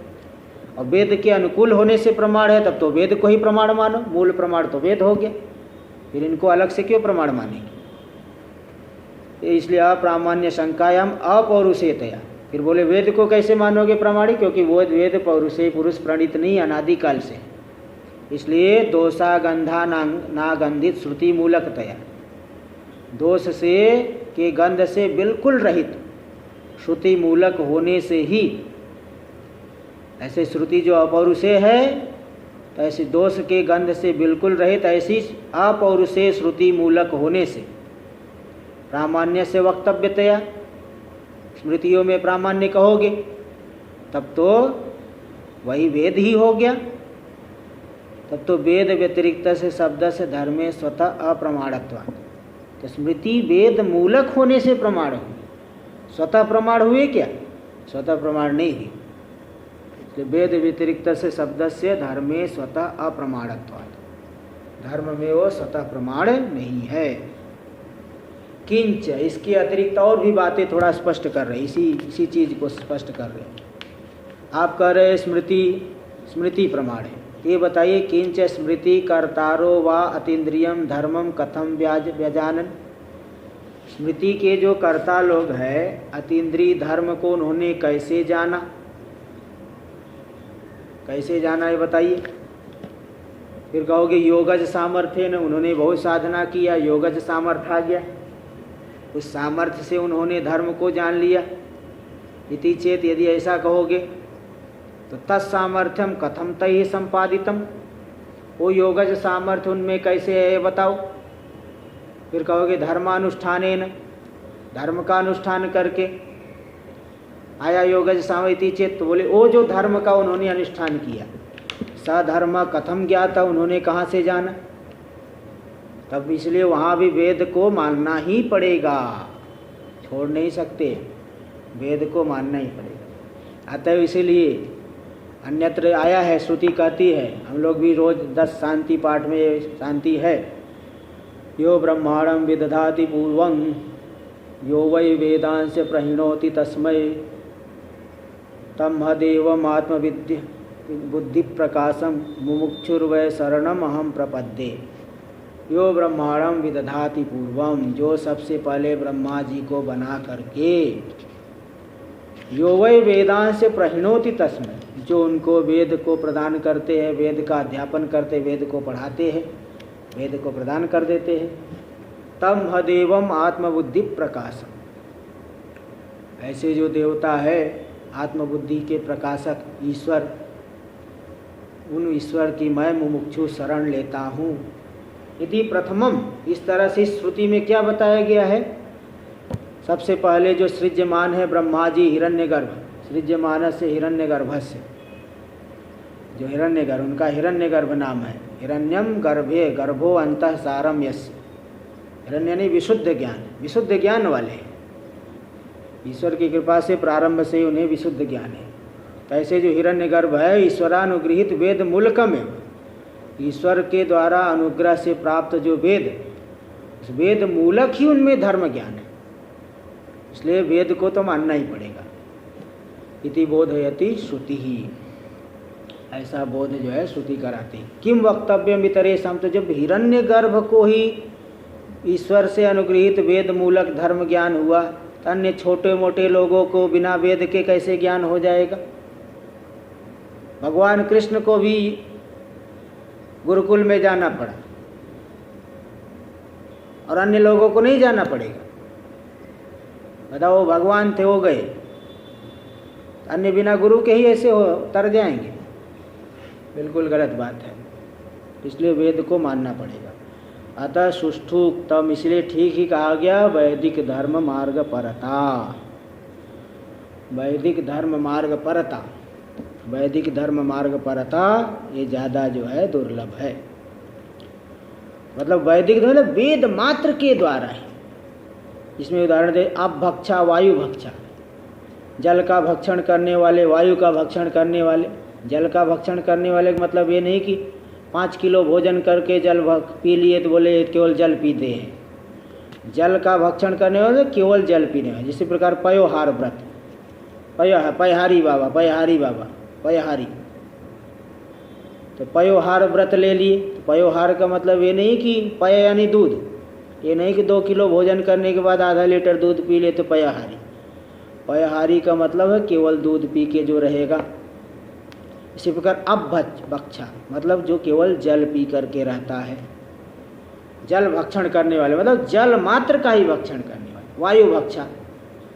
और वेद के अनुकूल होने से प्रमाण है तब तो वेद को ही प्रमाण मानो, मूल प्रमाण तो वेद हो गया, फिर इनको अलग से क्यों प्रमाण मानेंगे। इसलिए अप्रामाण्य शंकायाम अपौरुषेयतया, फिर बोले वेद को कैसे मानोगे प्रमाणिक, क्योंकि वो वेद पौरुषेय पुरुष प्रणीत नहीं अनादिकाल से। इसलिए दोषागंधा नागंधित श्रुति मूलकतया, दोष से के गंध से बिल्कुल रहित श्रुति मूलक होने से ही, ऐसे श्रुति जो अपौरुषेय है तो ऐसे दोष के गंध से बिल्कुल रहित ऐसी अपौरुषेय श्रुति मूलक होने से प्रामाण्य से वक्तव्यतया, स्मृतियों में प्रामाण्य कहोगे तब तो वही वेद ही हो गया। तब तो वेद व्यतिरिक्त से शब्द से धर्मे स्वतः अप्रमाणत्व। तो स्मृति वेद मूलक होने से प्रमाण हुई, स्वतः प्रमाण हुए क्या? स्वतः प्रमाण नहीं हुई। वेद व्यतिरिक्त से शब्द से धर्मे स्वतः अप्रमाणत्वात्, धर्म में वो स्वतः प्रमाण नहीं है। किंच, इसके अतिरिक्त और भी बातें थोड़ा स्पष्ट कर रहे, इसी चीज को स्पष्ट कर रहे। आप कह रहे स्मृति प्रमाण है, ये बताइए किंच स्मृति कर्तारो वा अतीन्द्रियम धर्मम कथम व्यजानन। स्मृति के जो कर्ता लोग हैं अतीन्द्रिय धर्म को उन्होंने कैसे जाना? कैसे जाना ये बताइए। फिर कहोगे योगज सामर्थ्य न, उन्होंने बहुत साधना किया, योगज सामर्थ्य आ गया, उस सामर्थ्य से उन्होंने धर्म को जान लिया। इति चेत, यदि ऐसा कहोगे तो तत्सामर्थ्यम कथम तैः संपादितम, वो योगज सामर्थ्य उनमें कैसे है बताओ। फिर कहोगे धर्मानुष्ठानेन, धर्म का अनुष्ठान करके आया योगज सामर्थ्य चेत, तो बोले वो जो धर्म का उन्होंने अनुष्ठान किया, सधर्म कथम ज्ञाता, उन्होंने कहाँ से जाना? तब इसलिए वहाँ भी वेद को मानना ही पड़ेगा, छोड़ नहीं सकते, वेद को मानना ही पड़ेगा। अतः इसीलिए अन्यत्र आया है, श्रुति कहती है, हम लोग भी रोज 10 शांति पाठ में शांति है, यो ब्रह्मांडं विदधाति पूर्वं यो वै वेदांश प्रहिणोति तस्मै तमहदेवम आत्मविद्य बुद्धि प्रकाशम मुमुक्षुर्वै शरणम अहम प्रपद्ये। यो ब्रह्मांडं विदधाति पूर्वम, जो सबसे पहले ब्रह्मा जी को बना करके, यो वै वेदांश प्रहिणोति तस्मै, जो उनको वेद को प्रदान करते हैं, वेद का अध्यापन करते, वेद को पढ़ाते हैं, वेद को प्रदान कर देते हैं। तम हदेवम आत्मबुद्धि प्रकाशम, ऐसे जो देवता है आत्मबुद्धि के प्रकाशक ईश्वर, उन ईश्वर की मैं मुमुक्षु शरण लेता हूँ। यदि प्रथमम, इस तरह से श्रुति में क्या बताया गया है? सबसे पहले जो सृज्यमान है ब्रह्मा जी हिरण्यगर्भ, सृज्यमान से हिरण्यगर्भस्य, जो हिरण्यगर्भ, उनका हिरण्यगर्भ नाम है। हिरण्यम गर्भे गर्भो अंतः सारम यस्य, हिरण्य नहीं विशुद्ध ज्ञान, विशुद्ध ज्ञान वाले हैं, ईश्वर की कृपा से प्रारंभ से उन्हें विशुद्ध ज्ञान है। ऐसे जो हिरण्यगर्भ है ईश्वरानुगृहित वेद मूलकम है, ईश्वर के द्वारा अनुग्रह से प्राप्त जो वेद, उस वेद मूलक ही उनमें धर्म ज्ञान है, इसलिए वेद को तो मानना ही पड़ेगा। इति बोधयति श्रुति ही, ऐसा बोध जो है श्रुति कराती। किम वक्तव्यम इतरेषां, तो जब हिरण्यगर्भ को ही ईश्वर से अनुगृहित वेद मूलक धर्म ज्ञान हुआ, तो अन्य छोटे मोटे लोगों को बिना वेद के कैसे ज्ञान हो जाएगा? भगवान कृष्ण को भी गुरुकुल में जाना पड़ा और अन्य लोगों को नहीं जाना पड़ेगा। बताओ, भगवान थे, हो गए, अन्य बिना गुरु के ही ऐसे हो तर जाएंगे? बिल्कुल गलत बात है, इसलिए वेद को मानना पड़ेगा। अतः सुष्ठुक्तम, इसलिए ठीक ही कहा गया वैदिक धर्म मार्ग परता, वैदिक धर्म मार्ग परता, वैदिक धर्म मार्ग परता ये ज़्यादा जो है दुर्लभ है। मतलब वैदिक धर्म मतलब वेद मात्र के द्वारा ही। इसमें उदाहरण दे, आप भक्षा वायु भक्षा, जल का भक्षण करने वाले, वायु का भक्षण करने वाले। जल का भक्षण करने वाले का मतलब ये नहीं कि 5 किलो भोजन करके जल पी लिए तो बोले केवल जल पीते हैं। जल का भक्षण करने वाले केवल जल पीने वाले। जिस प्रकार पयोहार व्रत, पयहारी बाबा, पयहारी बाबा, पयहारी, तो पयोहार व्रत ले लिए। तो पयोहार का मतलब ये नहीं कि पय यानी दूध, ये नहीं कि 2 किलो भोजन करने के बाद आधा लीटर दूध पी ले तो पयहारी। पयहारी का मतलब है केवल दूध पी के जो रहेगा। इसी प्रकार भक्षा मतलब जो केवल जल पी करके रहता है। जल भक्षण करने वाले मतलब जल मात्र का ही भक्षण करने वाले। वायु भक्षा,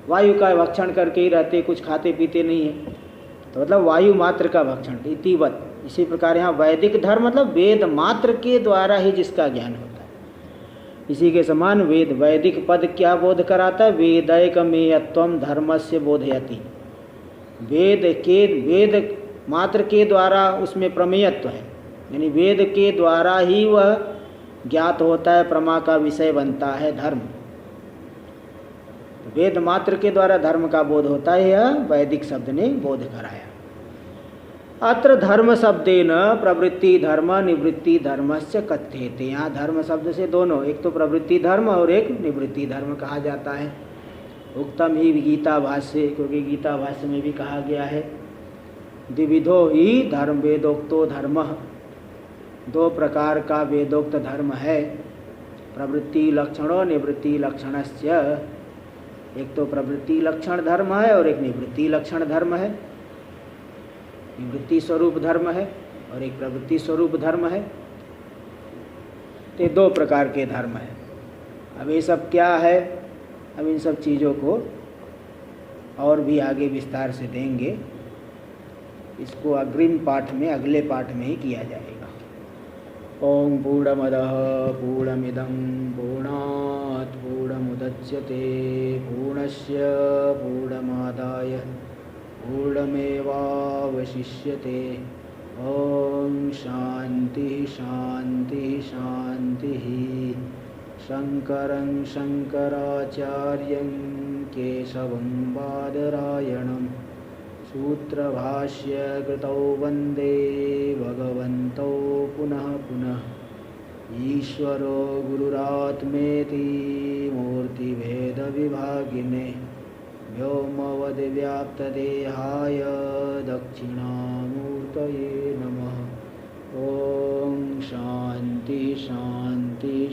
वायु का भक्षण करके ही रहते, कुछ खाते पीते नहीं है, तो मतलब वायु मात्र का भक्षण। इतिवत, इसी प्रकार यहाँ वैदिक धर्म मतलब वेद मात्र के द्वारा ही जिसका ज्ञान होता है। इसी के समान वेद, वैदिक पद क्या बोध कराता है? वेदैकमेयत्वं धर्मस्य बोधयति। वेद मात्र के द्वारा उसमें प्रमेयत्व है, यानी वेद के द्वारा ही वह ज्ञात होता है, प्रमा का विषय बनता है धर्म। वेद मात्र के द्वारा धर्म का बोध होता है, यह वैदिक शब्द ने बोध कराया। अत्र धर्म शब्देन प्रवृत्ति धर्म निवृत्ति धर्मस्य कथ्यते। यहाँ धर्म शब्द से दोनों, एक तो प्रवृत्ति धर्म और एक निवृत्ति धर्म कहा जाता है। उक्तम ही गीता भाष्य, क्योंकि गीता भाष्य में भी कहा गया है द्विविधो ही धर्म वेदोक्तो धर्म, दो प्रकार का वेदोक्त धर्म है, प्रवृत्ति लक्षणों निवृत्ति लक्षणस्य। एक तो प्रवृत्ति लक्षण धर्म है और एक निवृत्ति लक्षण धर्म है, निवृत्ति स्वरूप धर्म है और एक प्रवृत्ति स्वरूप धर्म है। तो दो प्रकार के धर्म है। अब ये सब क्या है, अब इन सब चीज़ों को और भी आगे विस्तार से देंगे, इसको अग्रिम पाठ में, अगले पाठ में ही किया जाएगा। ओम पूर्णमदः पूर्णमिदं पूर्णात् पूर्णमुदच्यते पूर्णस्य पूर्णमादाय पूर्णमेवावशिष्यते। ओम शांति शांति शांति। शंकरं शंकराचार्यं केशवं बादरायणं सूत्रभाष्य कृतौ वन्दे भगवन्तौ पुनः पुनः। ईश्वरो गुरुरात्मेति मूर्तिभेदविभागिने व्योमवद्व्याप्तदेहाय दक्षिणामूर्तये नमः। ओम शांति शांति